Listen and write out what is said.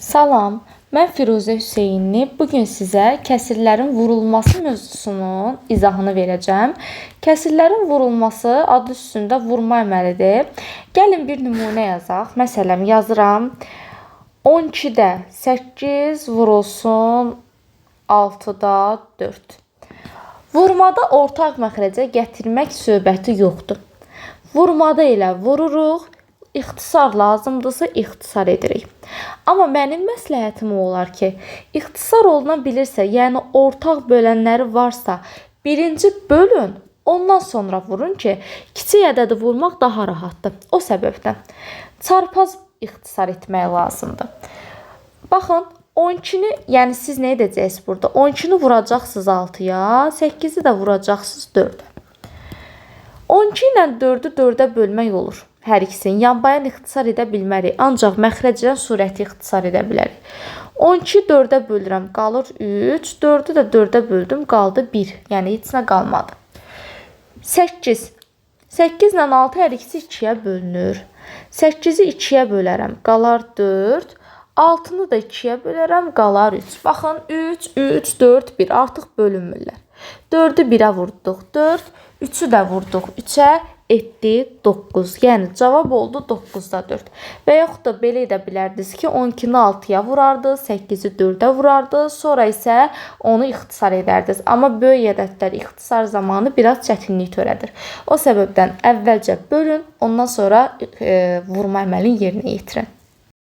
Salam, mən Firuzə Hüseynli. Bugün sizə kəsirlərin vurulması mövzusunun izahını verəcəm. Kəsirlərin vurulması adı üstündə vurma əməlidir. Gəlin bir nümunə yazaq. Məsələn, yazıram. 12-də 8 vurulsun 6-da 4. Vurmada ortaq məxrəcə gətirmək söhbəti yoxdur. Vurmada elə vururuq. İxtisar lazımdırsa ixtisar edirik. Amma mənim məsləhətim olar ki, ixtisar oluna bilirsə, yəni ortaq bölənləri varsa, birinci bölün, ondan sonra vurun ki, kiçik ədədi vurmaq daha rahatdır. O səbəbdən çarpaz ixtisar etmək lazımdır. Baxın, 12-ni, yəni siz nə edəcəksiniz burada? 12-ni vuracaqsınız 6-ya, 8-i də vuracaqsınız 4-ə. 12 ilə 4-ü 4-ə bölmək olur. Hər ikisini yanbayan ixtisar edə bilmərik. Ancaq məxrəcdən surəti ixtisar edə bilərik. 12-yi 4-ə bölürəm, qalır 3. 4-ü də 4-ə böldüm, qaldı 1. Yəni heç nə qalmadı. 8. 8 ilə 6 hər ikisi 2-yə bölünür. 8-i 2-yə bölərəm, qalar 4. 6-nı da 2-yə bölərəm, qalar 3. Baxın, 3, 3, 4, 1. Artıq bölünmürlər. 4-ü 1-ə vurduq, 4. 3-ü də vurduq 3-ə. Etdi 9. Yəni cavab oldu 9-da 4. Və yaxud da belə edə bilərdiniz ki, 12-ni 6-ya vurardı, 8-i 4-ə vurardı, sonra isə onu ixtisar edərdiniz. Amma böyük ədədlər ixtisar zamanı biraz çətinlik törədir. O səbəbdən əvvəlcə bölün, ondan sonra vurma əməlini yerinə yetirin.